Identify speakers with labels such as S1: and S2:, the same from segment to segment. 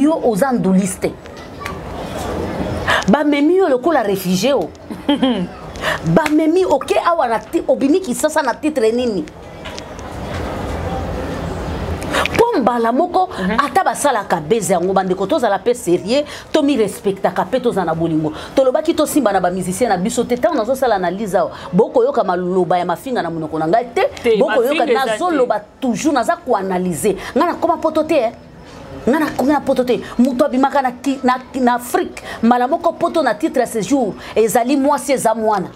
S1: yo ozanduliste ba memi yo lokola réfugié o ba memi ok awa na obimi kisasa na titre nini mbala moko ata basala ka beze yango bandeko tozala pe sérieux to mi respecta ka pe tozana bolingo tolobaki to simba na ba musicien na biso te tan nazo sala analyse boko yoka maloba ya mafinga na munoko na ngai te boko yoka nazo loba toujours naza ko analyser ngana koma poto te ngana koma poto te muto abimaka na Afrique mbala moko poto na titre à ce jour ezali moi c'est za mwana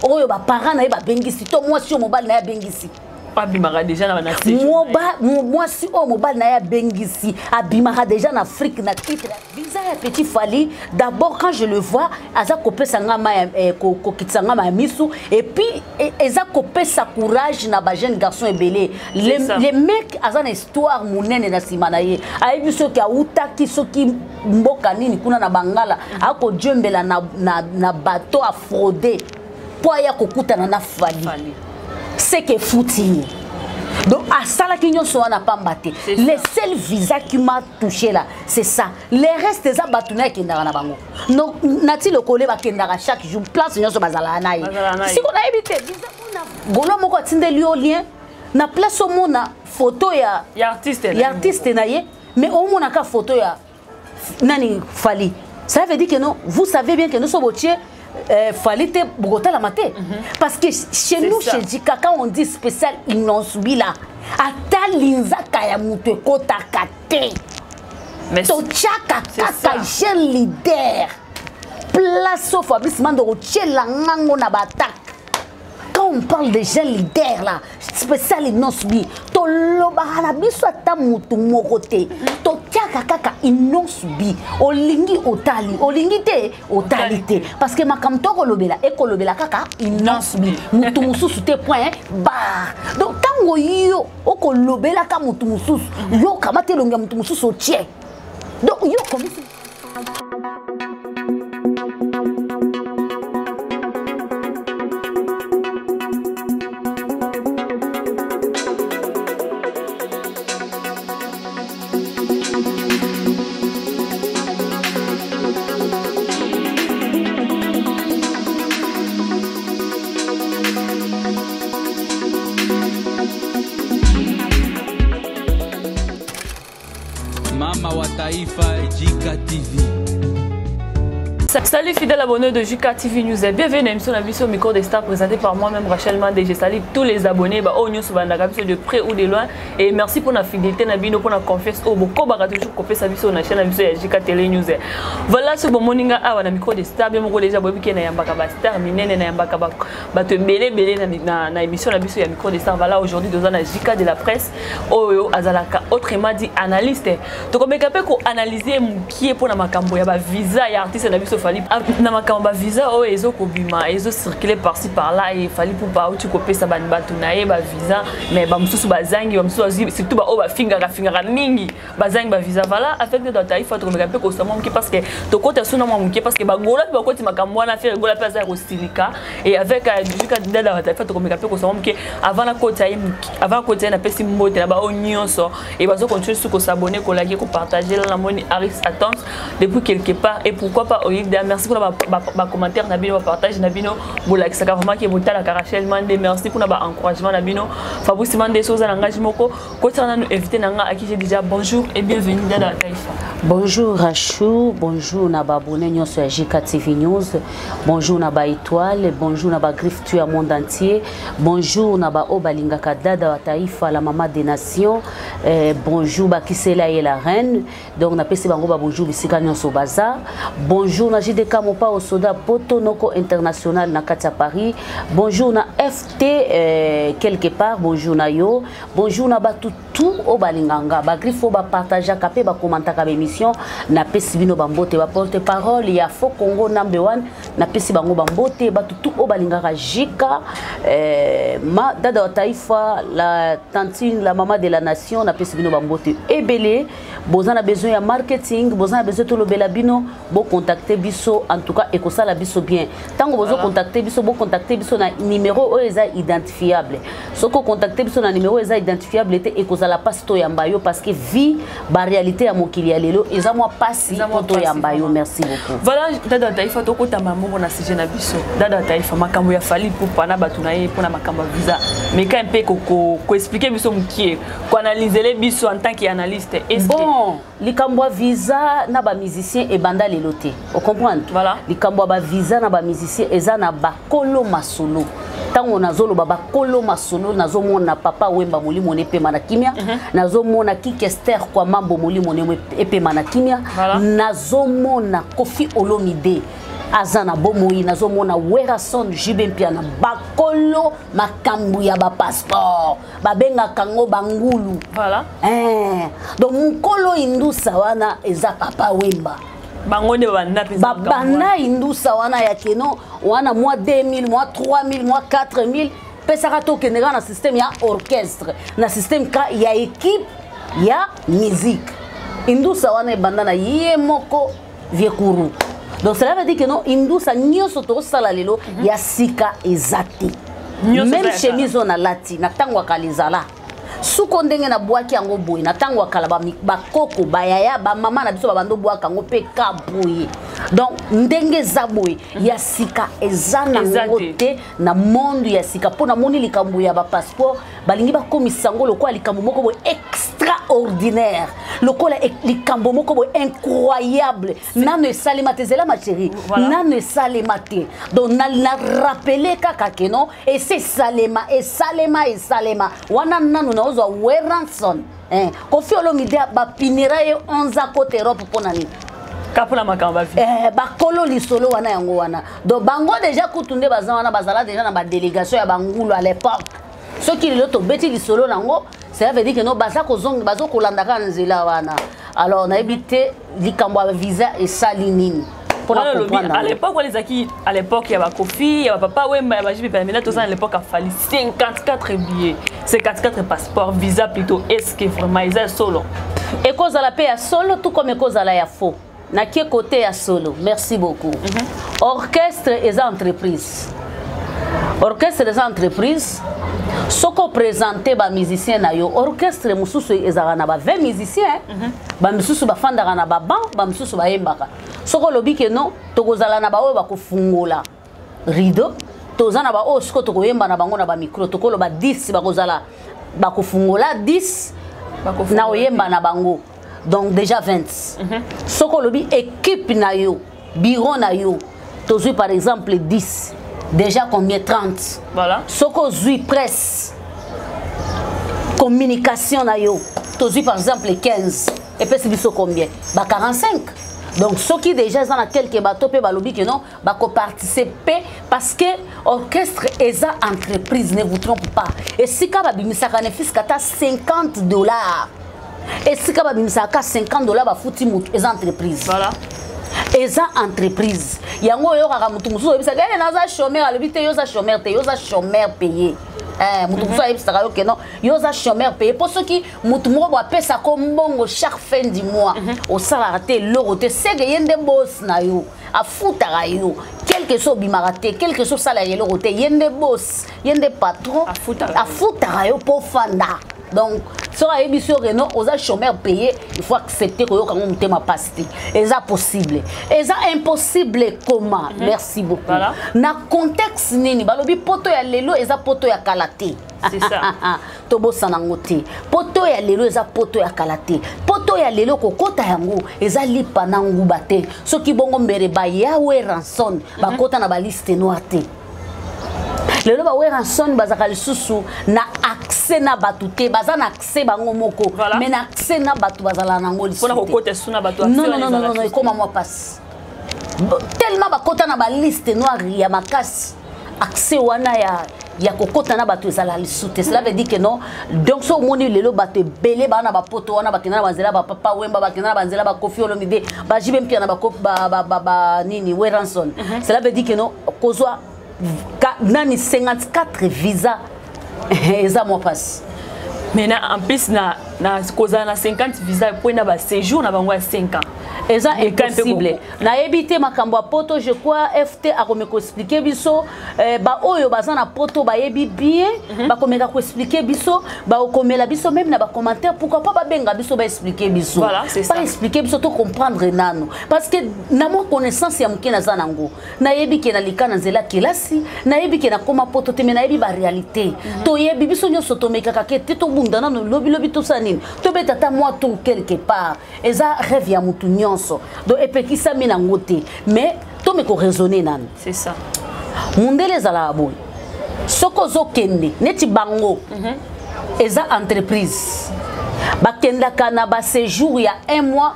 S1: oyo ba parents na ba bengisi to moi si mobile na ya bengisi
S2: abimaka déjà na nasi
S1: moi si au mobile na ya bengisi abimaka déjà en Afrique na titre visa ya petit Fally d'abord quand je le vois aza kopesa ngama ko kitsanga ma misu et puis eza kopesa courage na ba jeune garçon ebelé les mecs aza na histoire munene na simana ye ayebi soki autaki soki mboka nini kuna na bangala ako djembela na bateau a frauder pour ya kokutana na Fally c'est que foutu. Donc à ça là qui nous sont en pambaté. Les seuls visas qui m'a touché là, c'est ça. Les restes des abattoirs qui n'ont pas bango. Donc nati le collègue va kendara chaque jour place nous sur bazala naï. Si on a évité visa on a golo moko tinde lien na place au monde photo ya artiste naïe mais au monde ka photo ya nani Fally. Ça veut dire que non, vous savez bien que nous sommes botier Fally te Bogota la maté parce que chez nous chez Djika quand on dit spécial ils n'ont subi là ata linza kaya mutu kota kate mais to chaka kaka jeune leader place au Fabrice Mando la ngango na batak. Quand on parle de jeunes leaders là, spécial ils n'ont subi. To lobara biso ata mutu mokote. To tiaka kaka ils n'ont subi. Olingi otali, olingi te otalité. Parce que makamto kolobela e kolobela kaka ils n'ont subi. Mutu mususu te point bar. Donc tango yo okolobela ka mutu mususu, yo kamate longa mutu mususu tie. Donc yo comme
S3: Jika TV.
S2: Salut fidèles abonnés de Jika TV News et bienvenue à l'émission au micro des stars présentée par moi-même Rachel Mandé. Je salue tous les abonnés de près ou de loin et merci pour la fidélité pour la confiance au beaucoup toujours confiance à sur la chaîne Jika TV News. Voilà ce bon morning à la micro des stars bien mon déjà bobi qui na yambaka ba star minene na yambaka ba te belé na émission la biso ya micro des stars. Voilà aujourd'hui dans la Jika de la presse oyo azalaka autrement dit analyste. Donc on peut ko analyser qui est pour na makambo ya ba visa ya artiste na biso Fally na makambo visa o ezo kobima ezo circuler par-ci par-là et Fally pour pas tu copier ça ban batu na ye ba visa mais ba mususu bazangi ba mususu surtout ba o ba finga mingi bazangi ba visa. Voilà avec de taifa to meka pe ko sama mki parce que to kota suna mwa mki parce que ba gola ba koti makambo na faire gola place ya kostilika et avec Jika dada taifa to meka pe ko sama mki avant la kota yi avant kota na pesi mbote na ba onyonso et bazo continuer sur ko s'abonner ko liker ko partager la moni Aris attente depuis quelque part et pourquoi pas merci pour les commentaires, le partage, vraiment qui est la Rachel Mandé. Merci pour l'encouragement, Fabrice Mandé, l'engagement. Concernant nous inviter à qui j'ai déjà bonjour et bienvenue dans la Taïfa.
S1: Bonjour Rachou, bonjour Naba Bonnet sur Jika TV News, bonjour Naba Étoile, bonjour Naba Griffe tu à monde entier, bonjour Naba Obalinga Kadada Taïfa, la maman des nations, bonjour Bakisela et la reine, donc on a passé bonjour Bissika Nyonso Baza, bonjour na JDK Mopa au Soda Poto Noko International na Katia Paris, bonjour na FT quelque part, bonjour na yo, bonjour na tout Obalinganga, ba Griffe ba partager capé ba commenter ka émission na pesi bino bambote ba porte parole ya fo Congo number 1 na pesi bango bambote ba tout Obalinganga Jika ma dada taifa la tantine la maman de la nation na pesi bino bambote ebele bozana besoin ya marketing bozana besoin to lobela bino bo contacter biso en tout cas et ko sala biso bien tango bozo contacter biso bo contacter biso na numéro eza identifiable soko contacter biso na numéro eza identifiable et ko sala pasto ya mbayo parce que vie ba réalité ya mokili ya lelo eza moi passi poto ya mbayo. Merci beaucoup.
S2: Voilà, dada taifa toko ta maman na sujet na biso. Dada taifa makambo ya fali pour pana batuna ye pona makambo visa. Mais quand mpe ko expliquer biso mukie, ko analyser les biso en tant qu'analyste.
S1: Bon, likambo visa na ba musicien e banda leloté. Vous comprenez?
S2: Voilà.
S1: Likambo ba visa na ba musicien eza na bakolo masolo. Tango nazolo baba kolo masolo nazomona papa wemba molimo ne pe manakimia nazomona kikester kwa mambo molimo ne pe manakimia nazomona Kofi Olomide azana bomoi nazomona Werason Jibempia na bakolo makambu ya ba passeport babenga kango bangulu.
S2: Voilà.
S1: Donc mukolo indusa wana eza papa wemba
S2: bangone
S1: bana indusa wana ya keno wana mois 2000 mois 3000 mois 4000 pesaka to kenega na système ya orchestre na système ka ya équipe ya musique indusa wana ebanda na ye moko viekuru. Donc cela veut dire que non indusa nyoso to sala lelo ya sika ezati même chemise on a lati na tango akalizala suko ndenge na bwaki yango boye na tango akala ba koko ba yaya ba mama na biso ba bando bwaka ngo pe kaboye. Donc ndenge za boye ya sika ezana ngote na monde ya sika pona moni likambo ya ba passeport balingi ba komisa ngo lokwa likambo moko boye extraordinaire lokola likambo moko boye incroyable nano esalema te zela ma chérie nano esalema te. Donc na rappeler kaka keno et c'est salema wana nano na Werason Kofi Olomide bapinira ye 11 côté Europe pona ni
S2: kapula makamba vi
S1: bakolo lisolo wana yango wana. Donc bango déjà kutunde bazana bazala déjà na ba délégation ya bangulu à l'époque ceux qui le to beti lisolo nango ça veut dire que no baza ko zong bazo ko landaka nzela wana. Alors na ebité likambo ya visa et salinini.
S2: À l'époque, à l'époque, il y avait Kofi, il y avait Papa Wemba, il y avait maintenant, à l'époque, il fallait 54 billets, 54 passeports, visa plutôt. Est-ce que vraiment ils sont solo?
S1: Et cause à la paix à solo, tout comme cause à la faux. Na qui côté à solo? Merci beaucoup. Orchestre et entreprise. Orchestre et entreprise. Ce qu'on présentait ba musicien na yo orchestre mususu ezara ba 20 musiciens ba mususu ba fandara na ba ban ba mususu ba yembaka soko lobi ke non tokozala na ba oyo ba kofungola rideau tozana ba o siko tokoyemba na bango na ba micro tokolo ba 10 ba kozala ba kofungola 10 na oyemba na bango donc déjà 20 soko lobi équipe na yo bureau na yo tozui par exemple 10 déjà combien 30.
S2: Voilà.
S1: Soko zui presse. Communication na yo. Tozui par exemple 15. Et puis c'est combien? Bah 45. Donc ceux qui déjà sont dans quelques bateaux pe balobi que non, bah ko participer parce que orchestre eza entreprise ne vous trompe pas. Et si ka ba bimisaka ne fiskata $50. Et si ka ba bimisaka $50 ba futi mutu eza entreprise.
S2: Voilà.
S1: Eza entreprise yango yo kaka mutu musu ebisa gane naza chômeur alobite yo za chômeur te yo za chômeur payé mutu musu ebisa yo que non yo za chômeur payé pour ceux qui mutu moko ba pesa ko mbongo chaque fin du mois au salaire te loro te c'est que yende boss na yo afuta yo quelque chose bimaraté quelque chose salaire loro te yende boss yende patron afuta yo pour fanda. Donc, si on a émis sur Renault, aux chômeurs payés, il faut accepter que vous avez un thème pasté. Et ça possible. Et ça impossible comment? Merci beaucoup.
S2: Voilà.
S1: Dans le contexte, nini, balobi poto ya lelo, et ça poto ya kalate.
S2: C'est ça.
S1: Tobo sanangote. Poto ya lelo, et ça poto ya kalate. Poto ya lelo, kokota yango, et ça lipa nangu bate. Ce qui bongo mbere ba ya Werason, ba kota na ba liste noate. Le ba Werason bazaka lisusu na accès na batute bazana accès bango moko mais na accès na batu bazala nango lisusu
S2: pona kokota suna batu
S1: non comment moi passe tellement bakota na ba liste noire ya makasi accès wana ya kokota na batu ezala lisusu cela veut dire que non donc so moni lelo batu belé bana ba poto wana bakena banzela ba Papa Wemba bakena banzela ba Kofi Olomide ba jibe mpia na ba nini Werason cela veut dire que non kozwa nani 54 visa eza moi passe
S2: maintenant en plus na na kozala na 50 visa pour na ba séjour na bango ya 5 ans.
S1: Eza impossible. Na ebité makambo poto je crois FT a comme expliquer biso ba oyo baza na poto ba yebi bien ba komeka ko expliquer biso ba okomela biso même na ba commentaire pourquoi pas ba benga biso ba expliquer biso.
S2: Voilà, c'est ça.
S1: Pas expliquer biso to comprendre nano parce que na mo connaissance ya mukena za nango. Na yebi ke na likana nzela kelasi, na yebi ke na koma poto te na yebi ba réalité. To yebi biso nyoso to meka ka ke to bunda na lobi lobi to sanini. To betata moi tout quelque part. Eza rêve ya mutu nyonso. Donc epekisa mina ngote. Mais to me ko raisonner nan.
S2: C'est ça.
S1: Mundele zala aboy. Soko zo kende neti bango. Eza entreprise. Ba kenda kana ba séjour ya 1 mois.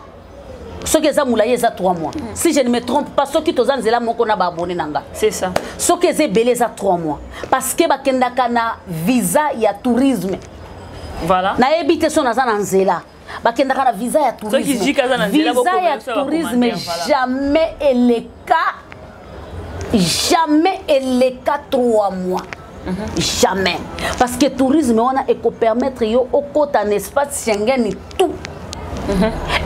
S1: Ce qui est moulaye za 3 mois. Si je ne me trompe pas, ceux qui tozan zela moko na ba abonné nanga.
S2: C'est ça.
S1: Ce qui est belé za 3 mois. Parce que ba kenda kana visa ya tourisme.
S2: Voilà.
S1: Na ebite so na za nzela. Ba kenda kana visa ya tourisme. Visa ya tourisme jamais elle cas 3 mois. Jamais. Parce que tourisme on a éco permettre yo au côté en espace Schengen tout.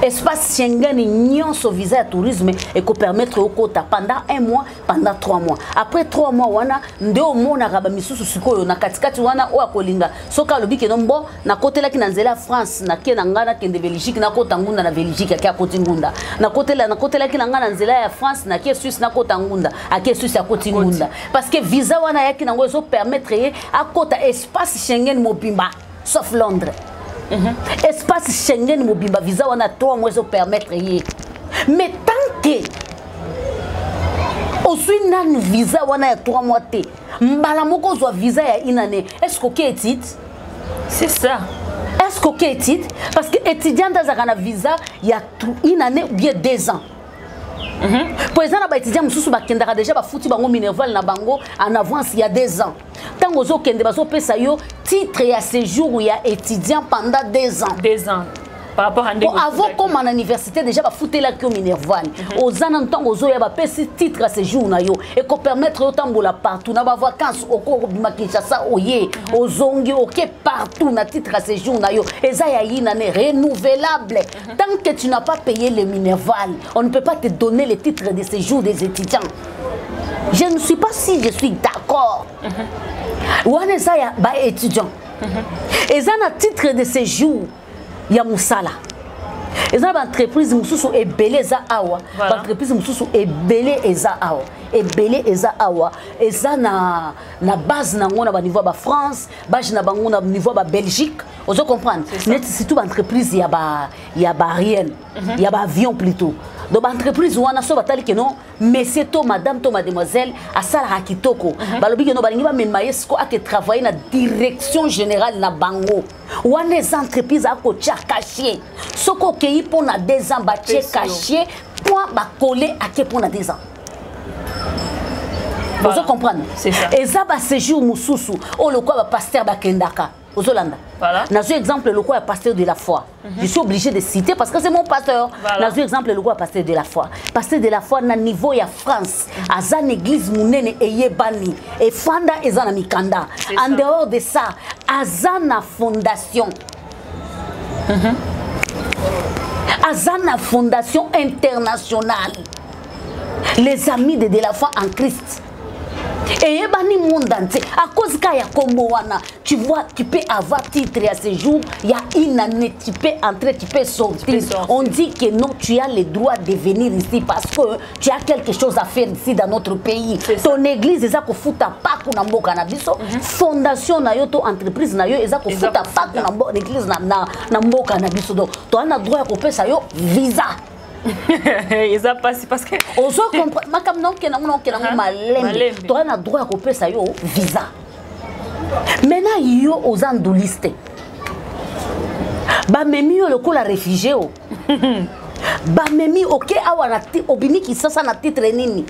S1: Espace Schengen nyonso visa ya tourisme et ko permettre au kota pendant 1 mois, pendant 3 mois. Après 3 mois wana ndeo mona kaba misusu sikoyo na katikati wana o akolinga soka lobike nombo na kotela ki na nzela France na ke na ngana ke de Belgique na kota ngunda na Belgique ke akoti ngunda na kotela ki na ngana nzela ya France na ke Suisse na kota ngunda ake Suisse ya koti ngunda parce que visa wana yaki na ngozo permettre ye akota espace Schengen mobimba sauf Londres. Espace Schengen mobimba visa wana 3 mois au permettre y. Mais tant que aussi nan visa wana ya 3 mois té mbala moko zo visa ya une année est-ce que OK titre
S2: c'est ça
S1: est-ce que OK titre parce que étudiant dans un visa il y a une année ou bien 2 ans. Pour exemple, les étudiants mususu bakendaka déjà ba futi bango minerval na bango en avance il y a 2 ans. Tant ozo kende bazo pesa yo titre ya séjour ya étudiant pendant 2 ans.
S2: 2 ans. Par rapport à
S1: avant comme en université déjà ba futi la ki minerval. Aux an temps ozo ya ba pesa titre à séjour na yo et ko permettre yo tambola partout na ba vacances au ko bima Kinshasa oye ozongi OK partout na titre à séjour na yo et ça ya une année renouvelable. Tant que tu n'as pas payé le minerval, on ne peut pas te donner les titres de séjour des étudiants. Je ne suis pas si je suis d'accord. Wana ça ya ba étudiant. Et ça na titre de séjour ya musala. Et ça ba entreprise mususu ebele za awa, ba entreprise mususu ebele eza awa. Ebele eza awa, eza na base na ngona ba niveau ba France, base na bango na niveau ba Belgique. Vous comprenez? C'est tout entreprise ya ba Ariel, ya ba avion plutôt. Donc entreprise wana so batali que non monsieur to madame to mademoiselle a sala hakitoko balobi que non balingi ba memaye siko ake travailler na direction générale na bango wana les entreprises a ko tia caché soko ke ipo na 2 ans ba tia caché point ba coller ake pour na 2 ans. Vous comprenez? C'est ça. Et ça ba séjour mususu o le quoi ba pasteur ba kendaka Ozolanda. Voilà. Dans un exemple, le quoi est pasteur de la foi. Je suis obligé de citer parce que c'est mon pasteur. Voilà. Dans un exemple, le quoi est pasteur de la foi. Pasteur de la foi, na niveau ya France, azan église munene eyebani et fanda ezana mikanda. En dehors de ça, azana fondation. Azana fondation internationale. Les amis de la foi en Christ. Et yebani monde entier à cause kaya kombo wana tu vois tu peux avoir titre à ce jour il y a une année tu peux entrer tu peux sortir on dit que non tu as le droit de venir ici parce que tu as quelque chose à faire ici dans notre pays ton église eza ko futa pa kuna mboka na biso fondation na yo to entreprise na yo eza ko futa pa kuna mboka église na mboka na biso donc tu as droit à ko pesa yo visa.
S2: Ils ont passé parce que
S1: ozo comprendre makam non ke na malembe to na droit ko pesa yo visa maintenant yo ozanduliste ba memi yo lokola réfugié o ba memi OK awa na obimi ki sasa na titre nini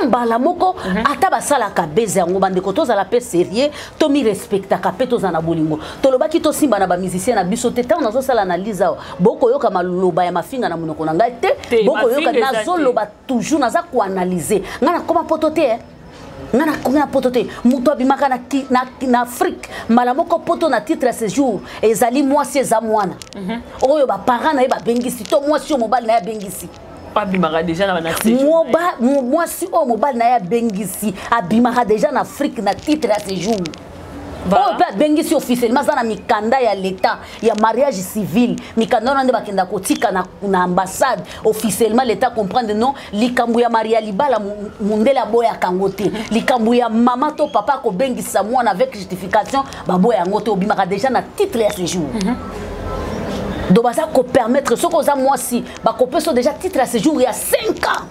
S1: mbala moko ata basala ka beze yango bande ko tozala pe sérieux to mi respecta ka pe tozana bolingo to lobaki to simba na ba musicien na biso te ta nazo sala analyse boko yoka maloba ya mafinga na monoko na ngai te boko yoka nazo loba toujours naza ko analyser ngana koma poto te ngana konga poto te muto abimaka na Afrique malamoko poto na titre à séjour ezali mwasi eza mwana oyo ba parents na ye ba bengisi to mwasi o mobile na ya bengisi
S2: abimaka déjà na séjour
S1: mwasi o mobile na ya bengisi abimaka déjà na Afrique na titre à séjour. Oh, bah, bengisi officiellement ça na mikanda ya l'état ya mariage civil mikanda on ba kenda kotika na ambassade officiellement l'état comprendre non likambu ya Maria libala mundela boya kangote likambu ya mama to papa ko bengisa mwana avec justification ba boya ngote obimaka déjà na titre ya séjour. Donc ça ko permettre ce que ça moi si ba ko peut déjà titre à séjour il y a 5 ans.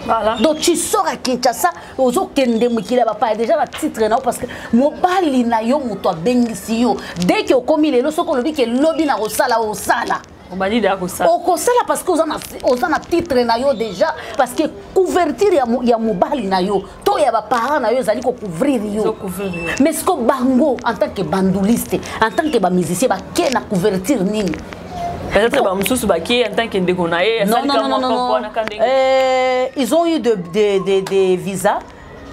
S1: Voilà. Donc tu sors à Kinshasa, aux autres qui pas déjà la titre parce que mobile na yo muto bengisi yo dès que commis les loso ko lobi que lobby na osala osala.
S2: On va dire d'accord ça.
S1: Au kosala parce que aux a titre na yo déjà parce que couverture ya mobile na yo to ya ba parents na yo zali ko couvrir yo. Mais ce que bango en tant que bandoliste, en tant que ba musicien ba ke na couverture nini.
S2: Peut-être en tant que
S1: non. Ils ont eu des visas.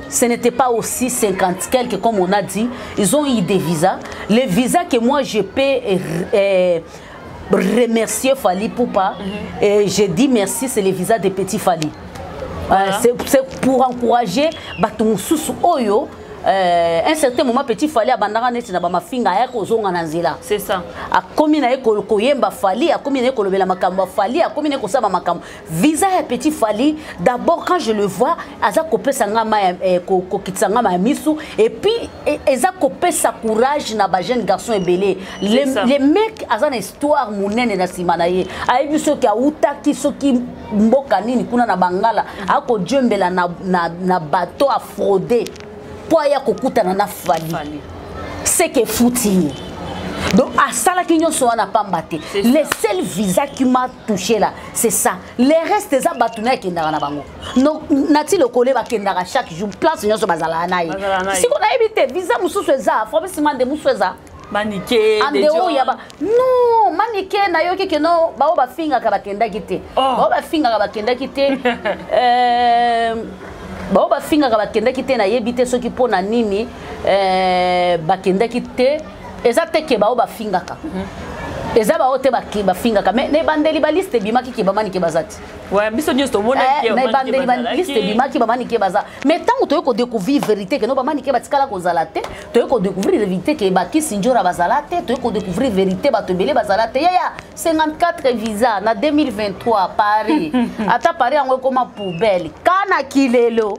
S1: Ce n'était pas aussi 50 quelques comme on a dit. Ils ont eu des visas. Les visas que moi je peux remercier Fally Ipupa. Et je dis merci, c'est les visas des petits Fally. Voilà. C'est pour encourager Batumususu Oyo. Un certain moment petit Fally abandana neti na ba mafinga ya kozonga na nzela.
S2: C'est ça.
S1: A komi na koyemba Fally, a komi na kolobela makambo Fally, a komi na kosaba makambo. Visa ya petit Fally, d'abord quand je le vois, aza kopesa ngama ko kitsanga ma misu et puis eza kopesa courage na ba jeune garçon ebele. Les mecs aza na histoire munene na simana ye. Ayebi soki autaki soki mboka nini kuna na Bangala, ako djembela na bateau a frauder. Poya kokutana na Fally. C'est que foutu. Donc à ça là qui n'a pas battu. Les seuls visas qui m'a touché là, c'est ça. Les restes des abattoirs qui n'ont pas. Donc nati le collègue qui n'a chaque jour place nous sur bazala naï. Si on a évité visa musu ça, faut pas de musu ça.
S2: Maniqué.
S1: Non, maniqué na yo ki no ba o ba finga ka bakenda kité. Ba ba finga ka bakenda kité. Ba ba finga ka bakenda kité na yebité soki pona nini bakenda kité. Ezate ba ba finga ka. Eza ba ote ba finga ka mais ne bandeli ba liste bimaki ki ba manike bazati.
S2: Ouais, biso nyos to mona ki
S1: ne bandeli ba liste bimaki ba manike baza. Mais tant que tu découvrir vérité que no ba manike ba tikala ko zalate, tu découvrir vérité que ba ki sinjora bazalate, tu découvrir vérité ba to belé bazalate. Ya 54 visa na 2023 Paris. Ata Paris en comme poubelle. Kana kilelo.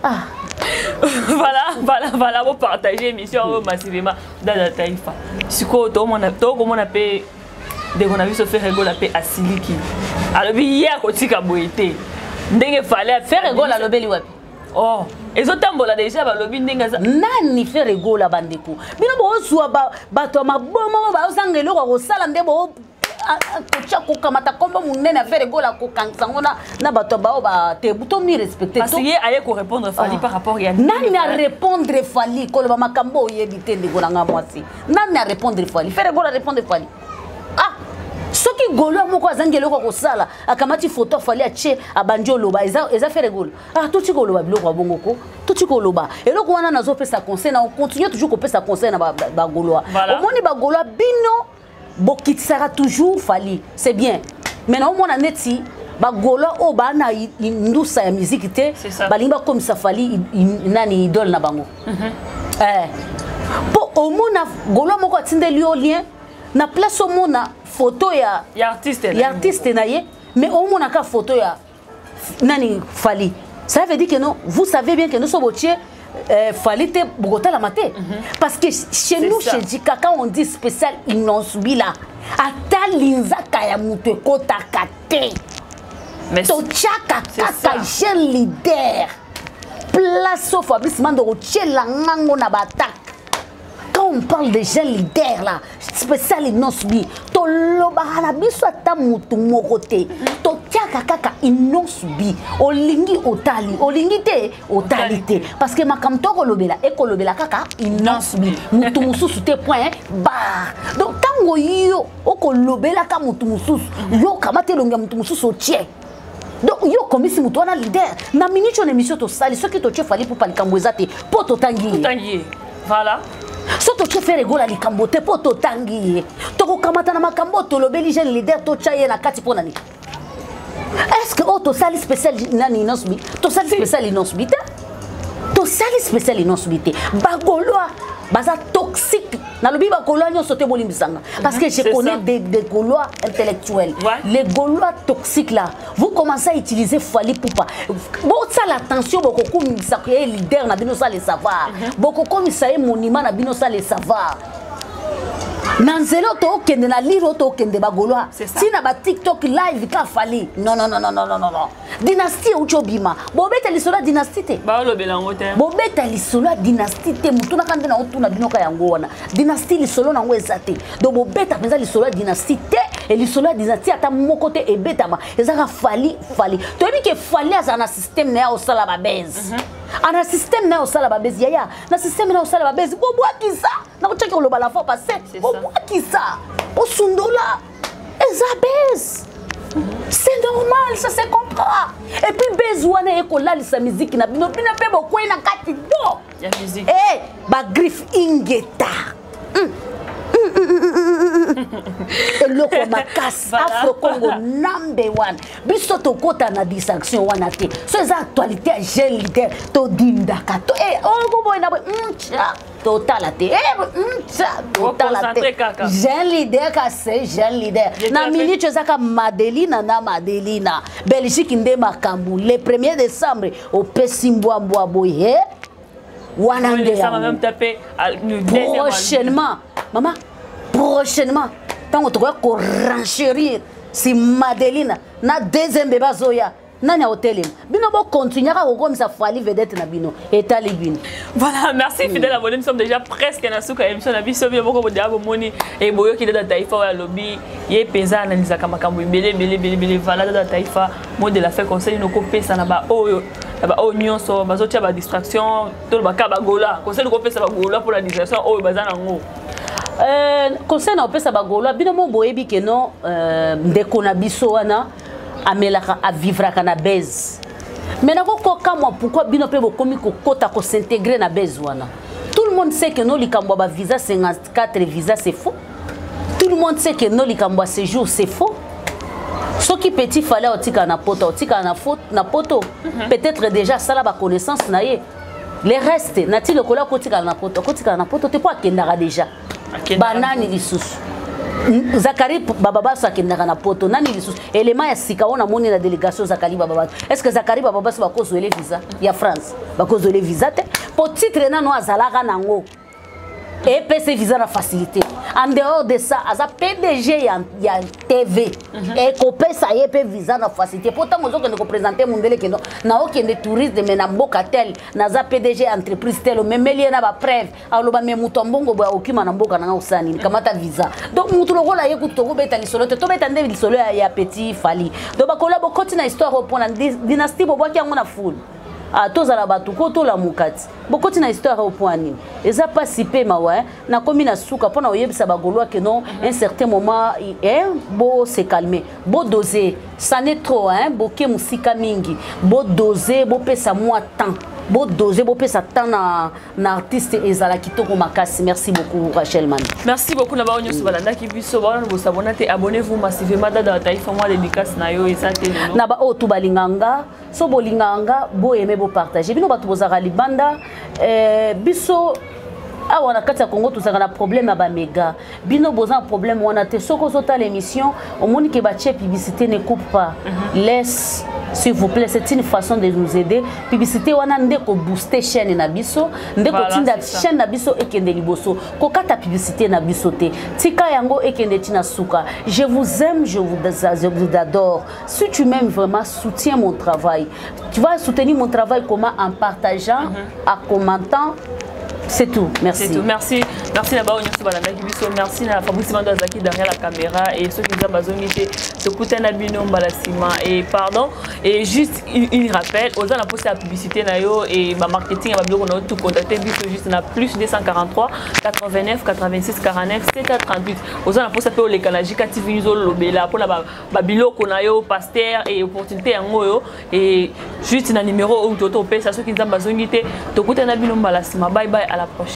S1: Ah.
S2: Voilà, vous partagez l'émission massivement dans la taïfa. Si quoi, tout le monde a payé, dès qu'on a vu se faire rigoler la paix à Siliki. Alors, hier, quand tu as boité, il fallait
S1: faire rigoler à l'obéli web.
S2: Oh, et autres tambola déjà, bah, l'obéli n'est pas.
S1: Nani fait rigoler à Bandeko. Mais non, soit bateau ma bombe, bah, aux angles, au salam de bo. Kochako kamata komba munene affaire gola ko kansangona na bato ba ba te buto mi respecter
S2: parce que aye ko répondre Fally par rapport ya
S1: nani a répondre Fally ko ba makambo yebite ndiko nga mwasi nani a répondre Fally faire gola répondre Fally ah soki golo moko azangelo ko sala akamati photo Fally ache abanjo loba eza faire gola ah tout ti golo ba biloko bongo ko tout ti golo ba eloko wana nazo pesa conseil na on continue toujours ko pesa conseil na ba golo au moni ba golo bino Bokit sera toujours Fally, c'est bien. Maintenant, on a neti, bagolo o ba na indusa ya musique te, balimba comme ça Fally nani idole na bango. Po au mona golo moko atinde lio lien na place au mona photo ya artiste na ye, mais au mona ka photo ya nani Fally. Ça veut dire que non, vous savez bien que nous sommes botier Fally te Bogota la maté parce que chez nous chez Djika quand on dit spécial ils n'ont subi là ata linza kaya mutu kota kate mais to chaka kaka jeune leader place au Fabrice Mando la ngango na batak quand on parle de jeunes leaders là spécial ils n'ont subi to loba na biso ata mutu mokote to chaka kaka ils n'ont subi olingi otali olingi te otalité parce que makamto kolobela e kolobela kaka ils n'ont subi mutu mususu te point bar donc tango yo okolobela ka mutu mususu yo kamate longa mutu mususu tie donc yo comme si mutu wana leader na minute on émission to sali ce qui to che fali pour pas likambo ezate po to tangi
S2: voilà
S1: so to che faire regola likambo te po to tangi to ko kamata na makambo to lobeli jeune leader to chaye na kati pona ni est-ce que to sali spécial nani inosbi to sali spécial inosbi to sali spécial inosbi bagoloa baza toxique na lobi ba Gaulois nyonso te bolimbisanga parce que je connais des Gaulois intellectuels les Gaulois toxiques là vous commencez à utiliser Fally Ipupa bon ça l'attention beaucoup comme ça que leader na bino ça le savoir beaucoup comme ça est monument na bino ça le savoir nanzelo to kende na liro to kende ba Gaulois si na ba TikTok live ka Fally non dynastie uchobima bobeta lisolo dynastie te
S2: ba lobela ngote
S1: bobeta lisolo dynastie te mutuna kande na otuna binoka yango wana dynastie lisolo na ngo ezate do bobeta penza lisolo dynastie te et lisolo dynastie ata moko te ebetama ezaka Fally to ebi ke Fally asa na système na osala ba base ana système na osala ba base yaya na système na osala ba base bobo akisa na ko cheka loba la fois passé bobo akisa osundola ezabase. C'est normal, ça se comprend. Et puis besoin de sa musique na bino bino pe boko na kati do.
S2: Ya musique.
S1: Eh, ba griffe ingeta. Eloko makasi Afro Congo #1 biso to kota na distraction wana te so eza actualité ya jeune leader to dindaka to boy na boy total te total te jeune leader ka c'est jeune leader na minute ezaka Madelina na Madelina Belgique nde makambu le 1er décembre au Pesimbwa boye wana nde
S2: ça va même taper
S1: prochainement maman prochainement tant que tu vas renchérir si Madelina na deuxième bébé zoya nani hôtel bino bo continuer à comme ça Fally vedette na bino et talibine.
S2: Voilà, merci fidèle abonné, nous sommes déjà presque na suka émission na biso bien boko bodia bomoni et boyo ki da taifa wa lobby ye pesa analyse kama kambo bele valade da taifa mode de la fait conseil no ko pesa na ba oyo ba nyonso bazotia ba distraction to ba ka ba gola conseil ko pesa ba gola pour la distraction oyo bazana ngo conseil na opesa ba Gaulois bino mo boyebi ke non ndeko na biso wana amelaka a vivre kana base mais na ko kamwa pourquoi bino pe bokomi ko kota ko s'intégrer na base wana tout le monde sait que non likambo ba visa 54 visa c'est faux tout le monde sait que non likambo séjour c'est faux ce qui petit fallait otika na poto na poto peut-être déjà ça la ba connaissance na ye les restes nati le kola kotika na poto te pas kendara déjà banani lisusu Zakari Bababa sakendaka na poto nani lisusu élément ya sika ona moni na délégation Zakari Bababa est-ce que Zakari Bababa ba cause les visa ya France ba cause les visa te pour titre nano azalaka nango et PC visa na facilité en dehors de ça aza PDG ya TV et copé ça y est visa na facilité pourtant mozo que ne présenter mondele que na okende touriste mais na mboka tel na za PDG entreprise tel même lié na ba preuve aloba me mutombongo ba okima na mboka na usani kamata visa donc mutu lokola ye kutoko beta lisolo te to beta nde lisolo ya petit Fally donc ba kola bokoti na histoire pour na dynastie bo bwaki yango na full tozala batu ko to la mukati bokoti na histoire au point nini eza pas si pe mawa na komi na suka pona oyebisa ba Gaulois que non un certain moment bo se calmer bo doser ça n'est trop boke musika mingi bo doser bo pesa moi temps bo doser bo pesa temps na artiste ezala kitoko makasi. Merci beaucoup Rachel Man. Merci beaucoup na ba onyo so balanda ki biso ba na bo sabona te abonnez-vous massivement dans taifa moi dédicace na yo ezate
S1: na ba o to balinganga so bolinganga bo aimer bo partager bino batu bozaka libanda biso awa na kati ya Congo tozaka na problème ya ba méga bino boza problème wana te soko zota l'émission au moni ke ba che publicité ne coupe pas laisse s'il vous plaît c'est une façon de nous aider publicité wana ndeko booster chaîne na biso ndeko tinda chaîne na biso ekende liboso ko kata publicité na biso te tika yango ekende tina suka. Je vous aime, je vous adore. Si tu m'aimes vraiment, soutiens mon travail. Tu vas soutenir mon travail comment? En partageant, en commentant. C'est tout. Merci.
S2: C'est tout. Merci. merci na ba onyoso bana na biso merci na Fabrice Mando Azaki derrière la caméra et ceux qui nous ont bazongité tokuta na bino mbalasima et pardon et juste il rappelle aux gens posté la publicité na yo et ba marketing ba biloko na tout contacter biso juste na plus 243 89 86 49 738 aux gens posté pe le canal JK TV News lobela pour la ba biloko na yo pasteur et opportunité yango yo et juste na numéro où toto pesa ceux qui nous ont bazongité tokuta na bino mbalasima bye bye à la prochaine.